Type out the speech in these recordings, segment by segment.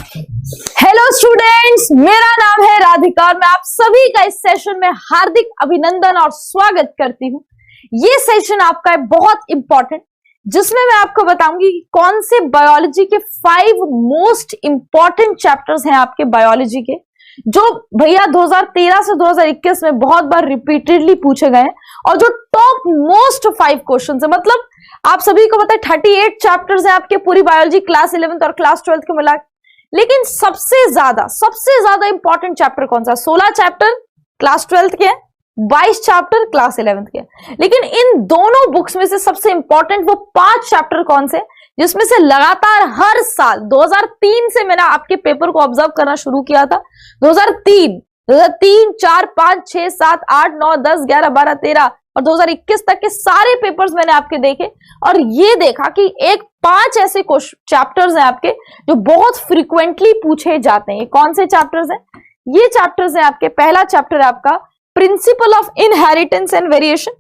Hello students, मेरा नाम है राधिका और मैं आप सभी का इस सेशन में हार्दिक अभिनंदन और स्वागत करती हूँ। ये सेशन आपका है बहुत इंपॉर्टेंट, जिसमें मैं आपको बताऊंगी कि कौन से बायोलॉजी के 5 मोस्ट इंपॉर्टेंट चैप्टर्स हैं आपके बायोलॉजी के, जो भैया 2013 से 2021 में बहुत बार रिपीटेडली पूछे गए हैं और जो टॉप मोस्ट 5 क्वेश्चन है। मतलब आप सभी को पता है 38 चैप्टर्स हैं आपके पूरी बायोलॉजी क्लास 11th और क्लास 12th के मिला, लेकिन सबसे ज्यादा इंपॉर्टेंट चैप्टर कौन सा? 16 चैप्टर क्लास 12th के, 22 चैप्टर क्लास 11th के। लेकिन इन दोनों बुक्स में से सबसे इंपॉर्टेंट वो 5 चैप्टर कौन से, जिसमें से लगातार हर साल 2003 से मैंने आपके पेपर को ऑब्जर्व करना शुरू किया था। 2003, 4, 5, 6, 7, 8, 9, 10, 11, 12, 13 और 2021 तक के सारे पेपर्स मैंने आपके देखे और ये देखा कि 5 ऐसे चैप्टर्स हैं आपके जो बहुत फ्रीक्वेंटली पूछे जाते हैं। ये कौन से चैप्टर्स हैं? ये चैप्टर्स हैं आपके, पहला चैप्टर है आपका principle of inheritance and variation,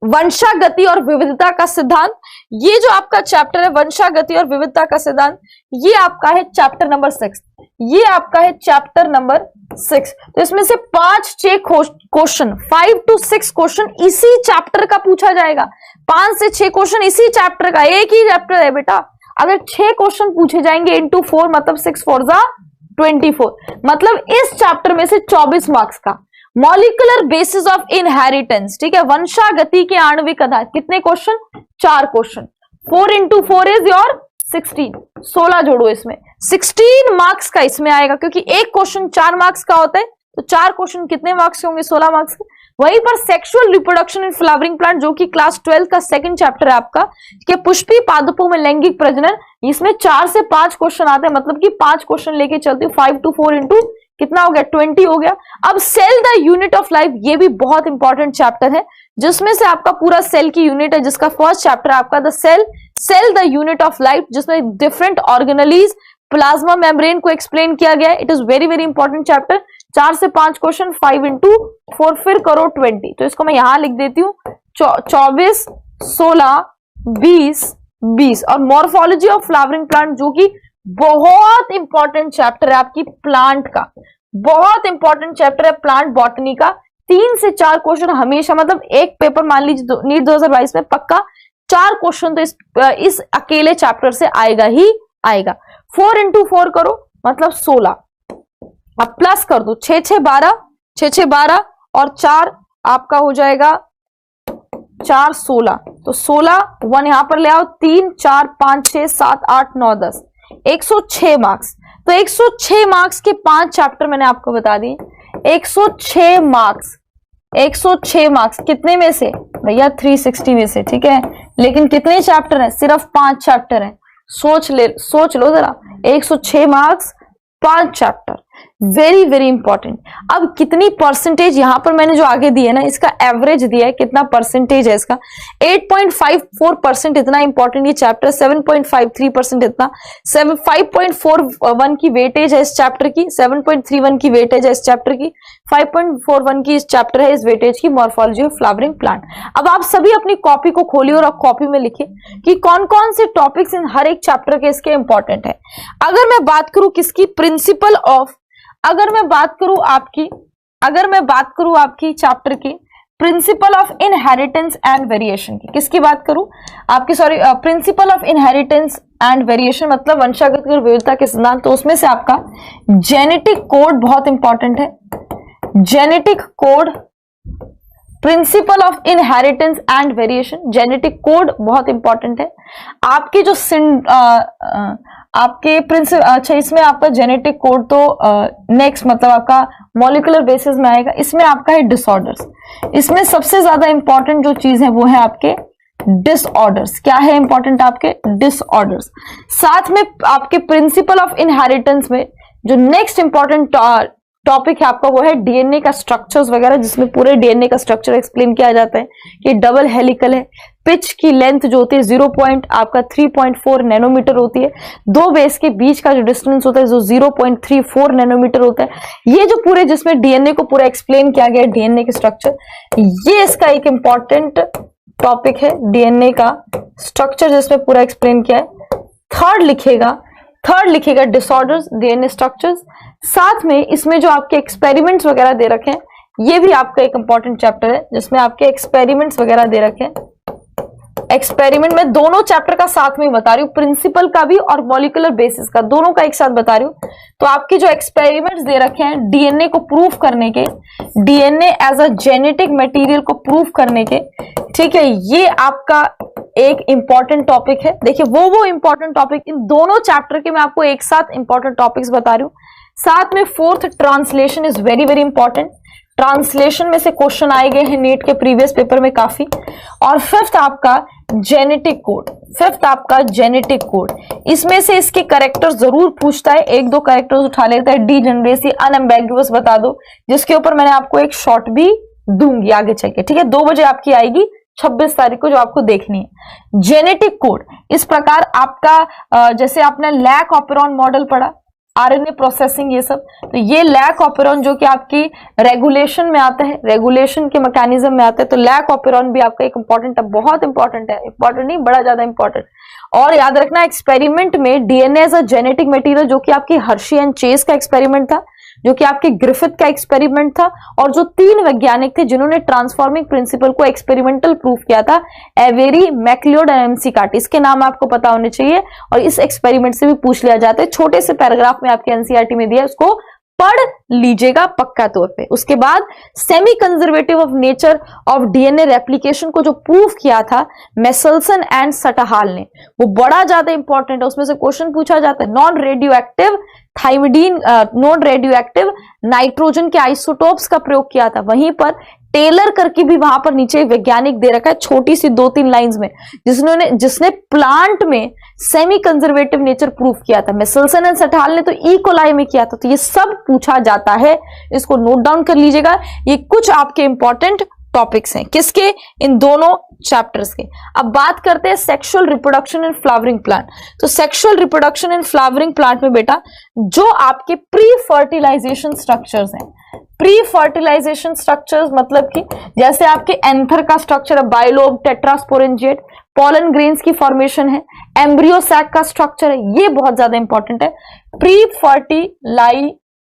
वंशागति और विविधता का सिद्धांत। ये जो आपका चैप्टर है वंशागति और विविधता का सिद्धांत, ये आपका है चैप्टर नंबर 6। ये आपका है चैप्टर नंबर 6। तो इसमें से 5-6 क्वेश्चन, 5 to 6 क्वेश्चन इसी चैप्टर का पूछा जाएगा। 5 से 6 क्वेश्चन इसी चैप्टर का, एक ही चैप्टर है बेटा। अगर 6 क्वेश्चन पूछे जाएंगे इंटू 4 मतलब 6 4 जा 24, मतलब इस चैप्टर में से 24 मार्क्स का मॉलिक्यूलर बेसिस ऑफ इनहेरिटेंस, ठीक है, वंशागति के आणविक आधार, कितने question? 4 question. 4 into 4 is your 16, 16 जोड़ो इसमें, 16 मार्क्स का इसमें आएगा, क्योंकि एक क्वेश्चन 4 मार्क्स का होता है, तो 4 क्वेश्चन कितने मार्क्स के होंगे? 16 मार्क्स के। वहीं पर sexual reproduction in flowering plant, जो कि क्लास 12 का सेकंड चैप्टर है आपका, कि पुष्पी पादपों में लैंगिक प्रजनन, इसमें 4 से 5 क्वेश्चन आते हैं, मतलब कि 5 क्वेश्चन लेके चलती हूँ। 5 to 4 इंटू कितना हो गया? 20 हो गया। अब cell the unit of life, ये भी बहुत इंपॉर्टेंट चैप्टर है, जिसमें से आपका पूरा सेल की यूनिट है, जिसका फर्स्ट चैप्टर है आपका the cell the unit of life, जिसमें डिफरेंट ऑर्गेनेलीज, प्लाज्मा मेम्ब्रेन को एक्सप्लेन किया गया है। It is very very important chapter. 4 से 5 क्वेश्चन, 5 into 4 फिर करो 20, तो इसको मैं यहां लिख देती हूँ 24, 16, 20 और मॉर्फोलॉजी ऑफ फ्लावरिंग प्लांट, जो कि बहुत इंपॉर्टेंट चैप्टर है आपकी प्लांट का, बहुत इंपॉर्टेंट चैप्टर है प्लांट बॉटनी का। 3 से 4 क्वेश्चन हमेशा, मतलब एक पेपर मान लीजिए नीट 2022 में पक्का 4 क्वेश्चन तो इस अकेले चैप्टर से आएगा ही आएगा। 4 into 4 करो मतलब 16, अब प्लस कर दो 6 6 12, 6 6 12 और 4 आपका हो जाएगा 4 16, तो 16 1 यहां पर ले आओ, 3 4 5 6 7 8 9 10, 106 मार्क्स। तो 106 मार्क्स के 5 चैप्टर मैंने आपको बता दिए। 106 मार्क्स, 106 मार्क्स कितने में से भैया? 360 में से, ठीक है। लेकिन कितने चैप्टर हैं? सिर्फ 5 चैप्टर हैं। सोच लो जरा, 106 marks 5 chapter, very very important. अब कितनी परसेंटेज यहां पर मैंने जो आगे दी है ना, इसका एवरेज दिया है, कितना परसेंटेज है इसका? 8.54% इतना इंपॉर्टेंट ये चैप्टर, 7.53% इतना, 5.41 की वेटेज है इस चैप्टर की, 7.31 की वेटेज है इस चैप्टर की, 5.41 की इस चैप्टर है इस वेटेज की, मॉर्फोलॉजी ऑफ फ्लावरिंग प्लांट। अब आप सभी अपनी कॉपी को खोलिए और कॉपी में लिखिए कि कौन कौन से टॉपिक्स इन हर एक चैप्टर के इसके इंपॉर्टेंट है। अगर मैं बात करूं किसकी, प्रिंसिपल ऑफ, अगर मैं बात करूं आपकी चैप्टर की principal of inheritance and variation की, किसकी बात करूं आपकी, sorry, principal of inheritance and variation मतलब वंशागत और विविधता के सिद्धांत, तो उसमें से आपका जेनेटिक कोड बहुत इंपॉर्टेंट है। Genetic code, principal of inheritance and variation, genetic code बहुत इंपॉर्टेंट है। आपके जो आपके अच्छा, इसमें आपका जेनेटिक कोड तो नेक्स्ट मतलब आपका मॉलिक्यूलर बेसिस में आएगा। इसमें आपका है डिसऑर्डर्स, इसमें सबसे ज्यादा इंपॉर्टेंट जो चीज है वो है आपके डिसऑर्डर्स। क्या है इंपॉर्टेंट? आपके डिसऑर्डर्स। साथ में आपके प्रिंसिपल ऑफ इनहेरिटेंस में जो नेक्स्ट इंपॉर्टेंट टॉपिक है आपका वो है डीएनए का स्ट्रक्चर्स वगैरह, जिसमें पूरे डीएनए का स्ट्रक्चर एक्सप्लेन किया जाता है कि डबल हेलिकल है, पिच की लेंथ जो होती है 3.4 नैनोमीटर होती है, 2 बेस के बीच का जो डिस्टेंस होता है जो 0.34 नैनोमीटर होता है। ये जो पूरे जिसमें डीएनए को पूरा एक्सप्लेन किया गया है, डीएनए के स्ट्रक्चर, ये इसका एक इंपॉर्टेंट टॉपिक है, डीएनए का स्ट्रक्चर जिसमें पूरा एक्सप्लेन किया है। थर्ड लिखेगा थर्ड लिखिएगा डिसऑर्डर्स डीएनए स्ट्रक्चर्स। साथ में इसमें जो आपके एक्सपेरिमेंट्स वगैरह दे रखे हैं, ये भी आपका एक इंपॉर्टेंट चैप्टर है जिसमें आपके एक्सपेरिमेंट्स वगैरह दे रखे हैं। एक्सपेरिमेंट में दोनों चैप्टर का साथ में बता रही हूँ, प्रिंसिपल का भी और मॉलिक्यूलर बेसिस का, दोनों का एक साथ बता रही हूँ। तो आपके जो एक्सपेरिमेंट्स दे रखे हैं डीएनए को प्रूफ करने के, DNA as a genetic material को प्रूफ करने के, ठीक है, ये आपका एक इंपॉर्टेंट टॉपिक है। देखिए वो इंपॉर्टेंट टॉपिक, इन दोनों चैप्टर के मैं आपको एक साथ इंपॉर्टेंट टॉपिक्स बता रही हूँ। साथ में fourth translation is very very important, translation में से क्वेश्चन आए गए हैं नीट के प्रीवियस पेपर में काफी। और फिफ्थ आपका जेनेटिक कोड, फिफ्थ आपका जेनेटिक कोड, इसमें से इसके कैरेक्टर जरूर पूछता है, एक दो कैरेक्टर्स उठा लेता है, डीजेनरेसी, अनएम्बेगुअस बता दो, जिसके ऊपर मैंने आपको एक शॉर्ट भी दूंगी आगे चल के, ठीक है। 2 बजे आपकी आएगी 26 तारीख को, जो आपको देखनी है। जेनेटिक कोड इस प्रकार आपका जैसे आपने लैक ऑपेरॉन मॉडल पढ़ा, आरएनए प्रोसेसिंग, ये सब, तो ये लैक ऑपेरॉन जो कि आपकी रेगुलेशन में आता है, रेगुलेशन के मैकेनिज्म में आता है, तो लैक ऑपेरॉन भी आपका एक इंपॉर्टेंट है, बहुत इंपॉर्टेंट है, इंपॉर्टेंट नहीं बड़ा ज्यादा इंपॉर्टेंट। और याद रखना एक्सपेरिमेंट में DNA as a genetic material, जो कि आपकी हर्शी एंड चेस का एक्सपेरिमेंट था, जो कि आपके ग्रिफिथ का एक्सपेरिमेंट था, और जो 3 वैज्ञानिक थे जिन्होंने ट्रांसफॉर्मिंग प्रिंसिपल को एक्सपेरिमेंटल प्रूफ किया था, एवेरी, मैक्लियोड एंड एमसी-कार्टी, इसके नाम आपको पता होने चाहिए। और इस एक्सपेरिमेंट से भी पूछ लिया जाता है, छोटे से पैराग्राफ में आपके एनसीईआरटी में दिया है, उसको पढ़ लीजिएगा पक्का तौर पे। उसके बाद semi conservative of nature of DNA replication को जो प्रूफ किया था मेसलसन एंड सटहाल ने, वो बड़ा ज्यादा इंपॉर्टेंट है, उसमें से क्वेश्चन पूछा जाता है। Non radio active thymidine, non radio active nitrogen के आइसोटोप्स का प्रयोग किया था, वहीं पर टेलर करके भी वहां पर नीचे वैज्ञानिक दे रखा है, छोटी सी 2-3 लाइंस में, जिसने प्लांट में सेमी कंजर्वेटिव नेचर प्रूफ किया था। मेसलसन एंड सटहाल ने तो ई कोलाई में किया था। तो ये सब पूछा जाता है, इसको नोट डाउन कर लीजिएगा। ये कुछ आपके इंपॉर्टेंट टॉपिक्स हैं, किसके, इन दोनों चैप्टर्स के। अब बात करते हैं sexual reproduction in flowering plant. तो sexual reproduction in flowering plant में बेटा जो आपके प्री फर्टिलाइजेशन स्ट्रक्चर्स हैं, प्री फर्टिलाइजेशन स्ट्रक्चर्स मतलब कि जैसे आपके एंथर का स्ट्रक्चर है, बाइलोब, टेट्रास्पोरेंजिएट, पॉलन ग्रेन्स की फॉर्मेशन है, एम्ब्रियो सैक का स्ट्रक्चर है, ये बहुत ज्यादा इंपॉर्टेंट है। प्री फर्टिलाइजेशन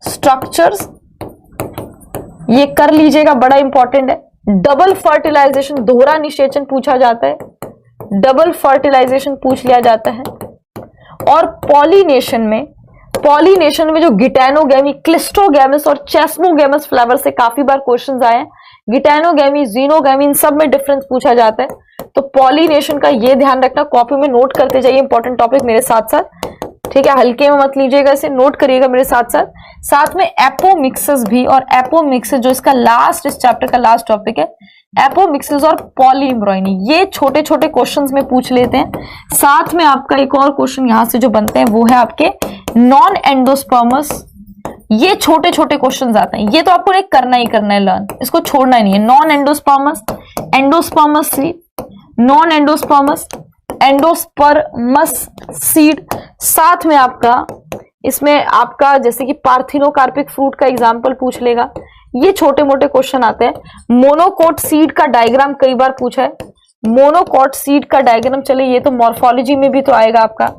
स्ट्रक्चर्स ये कर लीजिएगा, बड़ा इंपॉर्टेंट है। डबल फर्टिलाइजेशन, दोहरा निषेचन पूछा जाता है, डबल फर्टिलाइजेशन पूछ लिया जाता है। और पॉलिनेशन में जो गिटैनोगैमी, क्लिस्टोगैमस और चेस्मोगैमस फ्लावर से काफी बार क्वेश्चंस आए हैं, गिटैनोगैमी, जीनोगैमी, इन सब में डिफरेंस पूछा जाता है। तो पॉलिनेशन का ये ध्यान रखना, कॉपी में नोट करते जाइए इंपॉर्टेंट टॉपिक मेरे साथ साथ, ठीक है, हल्के में मत लीजिएगा, इसे नोट करिएगा मेरे साथ साथ। साथ में एपोमिक्सिस भी, और एपोमिक्सिस जो इसका लास्ट, इस चैप्टर का लास्ट टॉपिक है, एपोमिक्सिस और पॉलीएम्ब्रॉयनी, ये छोटे छोटे क्वेश्चंस में पूछ लेते हैं। साथ में आपका एक और क्वेश्चन यहां से जो बनते हैं वो है आपके नॉन एंडोस्पर्मस, ये छोटे छोटे क्वेश्चन आते हैं, ये तो आपको एक करना ही करना है लर्न, इसको छोड़ना ही नहीं है। Non endosperms, endosperms seed, non endosperms, endosperms seed. साथ में आपका इसमें आपका जैसे कि पार्थिनोकार्पिक फ्रूट का एग्जाम्पल पूछ लेगा, ये छोटे मोटे क्वेश्चन आते हैं। मोनोकोट सीड का डायग्राम कई बार पूछा है, मोनोकोट सीड का डायग्राम, चले ये तो मॉर्फोलॉजी में भी तो आएगा आपका।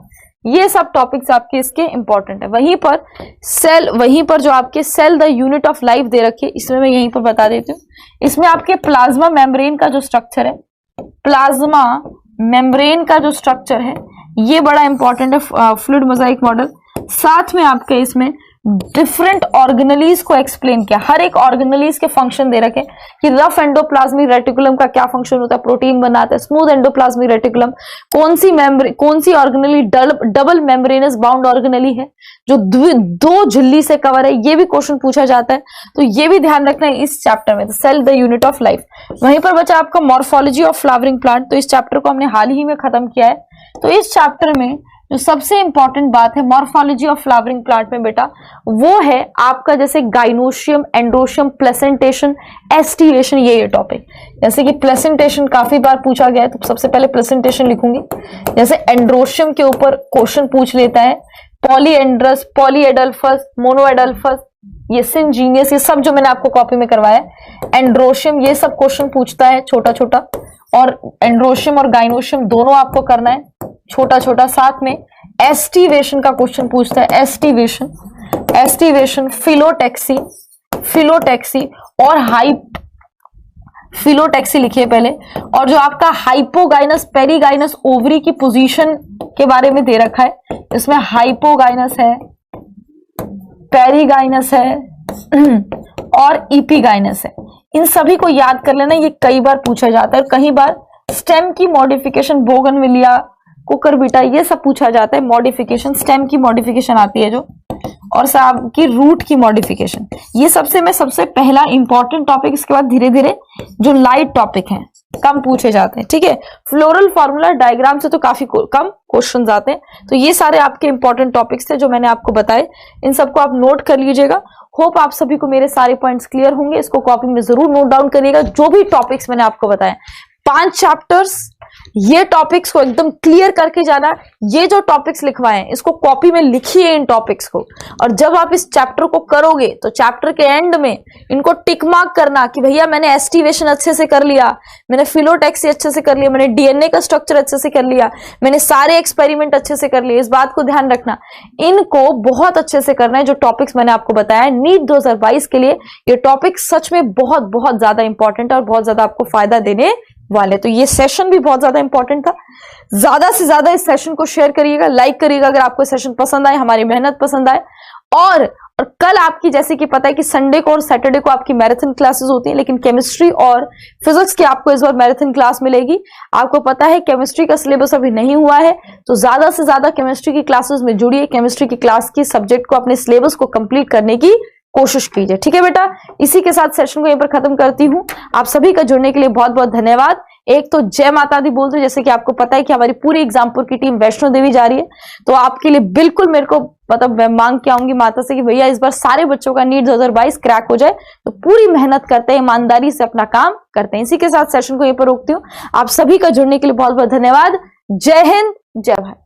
ये सब टॉपिक्स आपके इसके इंपॉर्टेंट है। वहीं पर जो आपके cell the unit of life दे रखी है, इसमें मैं यहीं पर बता देती हूँ। इसमें आपके प्लाज्मा मेम्ब्रेन का जो स्ट्रक्चर है, प्लाज्मा मेम्ब्रेन का जो स्ट्रक्चर है ये बड़ा इंपॉर्टेंट है, फ्लूइड मोजाइक मॉडल। साथ में आपके इसमें डिफरेंट ऑर्गेनेलीज को एक्सप्लेन किया, हर एक ऑर्गेनेलीज के फंक्शन दे रखे कि रफ एंडोप्लाज्मिक रेटिकुलम का क्या फंक्शन होता है, प्रोटीन बनाता है, स्मूथ एंडोप्लाज्मिक रेटिकुलम कौन सी organelle double membranous bound organelle है जो 2 झिल्ली से कवर है, ये भी क्वेश्चन पूछा जाता है। तो ये भी ध्यान रखना है इस चैप्टर में, cell the unit of life. वहीं पर बचा आपका मॉर्फोलॉजी ऑफ फ्लावरिंग प्लांट, तो इस चैप्टर को हमने हाल ही में खत्म किया है। तो इस चैप्टर में जो सबसे इंपॉर्टेंट बात है मॉर्फोलॉजी ऑफ फ्लावरिंग प्लांट में बेटा, वो है आपका जैसे गाइनोशियम, एंड्रोशियम, प्लेसेंटेशन, एस्टिलेशन, ये टॉपिक। जैसे कि प्लेसेंटेशन काफी बार पूछा गया है, तो सबसे पहले प्लेसेंटेशन लिखूंगी। जैसे एंड्रोशियम के ऊपर क्वेश्चन पूछ लेता है, पॉलीएंड्रस, पॉलीएडल्फस, मोनोएडल्फस, ये सिनजीनियस, ये सब जो मैंने आपको कॉपी में करवाया है। एंड्रोशियम ये सब क्वेश्चन पूछता है छोटा छोटा, और एंड्रोशियम और गाइनोशियम दोनों आपको करना है छोटा छोटा। साथ में एस्टिवेशन का क्वेश्चन पूछता है, एस्टिवेशन, एस्टिवेशन, फिलोटैक्सी, फिलोटैक्सी और फिलोटैक्सी लिखिए पहले। और जो आपका हाइपोगाइनस पेरीगाइनस ओवरी की पोजीशन के बारे में दे रखा है, इसमें हाइपोगाइनस है, पेरीगाइनस है और इपीगाइनस है। इन सभी को याद कर लेना, ये कई बार पूछा जाता है। कई बार स्टेम की मॉडिफिकेशन, बोगनविलिया, कुकुरबिटा, ये सब पूछा जाता है। मॉडिफिकेशन, स्टेम की मॉडिफिकेशन आती है जो, और साहब की रूट की मॉडिफिकेशन, ये सबसे पहला इंपॉर्टेंट टॉपिक। इसके बाद धीरे धीरे जो लाइट टॉपिक हैं कम पूछे जाते हैं, ठीक है। फ्लोरल फॉर्मूला डायग्राम से तो काफी कम क्वेश्चन आते हैं। तो ये सारे आपके इंपॉर्टेंट टॉपिक्स थे जो मैंने आपको बताए, इन सबको आप नोट कर लीजिएगा। होप आप सभी को मेरे सारे पॉइंट्स क्लियर होंगे। इसको कॉपी में जरूर नोट डाउन करिएगा, जो भी टॉपिक्स मैंने आपको बताए। 5 चैप्टर्स, ये टॉपिक्स को एकदम क्लियर करके जाना। ये जो टॉपिक्स लिखवाए हैं इसको कॉपी में लिखिए इन टॉपिक्स को, और जब आप इस चैप्टर को करोगे तो चैप्टर के एंड में इनको टिक मार्क करना कि भैया मैंने एस्टिवेशन अच्छे से कर लिया, मैंने फिलोटैक्सी अच्छे से कर लिया, मैंने डीएनए का स्ट्रक्चर अच्छे से कर लिया, मैंने सारे एक्सपेरिमेंट अच्छे से कर लिए। इस बात को ध्यान रखना, इनको बहुत अच्छे से करना है। जो टॉपिक्स मैंने आपको बताया नीट 2022 के लिए, ये टॉपिक सच में बहुत बहुत ज्यादा इंपॉर्टेंट है और बहुत ज्यादा आपको फायदा देने वाले। तो ये सेशन भी बहुत ज्यादा इंपॉर्टेंट था। ज्यादा से ज्यादा इस सेशन को शेयर करिएगा, लाइक करिएगा अगर आपको सेशन पसंद आए, हमारी मेहनत पसंद आए। और कल आपकी, जैसे कि पता है कि संडे को और सैटरडे को आपकी मैराथन क्लासेस होती हैं, लेकिन केमिस्ट्री और फिजिक्स की आपको इस बार मैराथन क्लास मिलेगी। आपको पता है केमिस्ट्री का सिलेबस अभी नहीं हुआ है, तो ज्यादा से ज्यादा केमिस्ट्री की क्लासेस में जुड़िए। केमिस्ट्री की क्लास की सब्जेक्ट को, अपने सिलेबस को कंप्लीट करने की कोशिश कीजिए, ठीक है बेटा। इसी के साथ सेशन को यहीं पर खत्म करती हूँ। आप सभी का जुड़ने के लिए बहुत बहुत धन्यवाद। एक तो जय माता दी बोल दो, जैसे कि आपको पता है कि हमारी पूरी एग्जामपुर की टीम वैष्णो देवी जा रही है, तो आपके लिए बिल्कुल मेरे को मतलब मैं मांग के आऊंगी माता से कि भैया इस बार सारे बच्चों का नीट 2022 क्रैक हो जाए। तो पूरी मेहनत करते हैं, ईमानदारी से अपना काम करते हैं। इसी के साथ सेशन को यहीं पर रोकती हूँ। आप सभी का जुड़ने के लिए बहुत बहुत धन्यवाद। जय हिंद, जय भारत।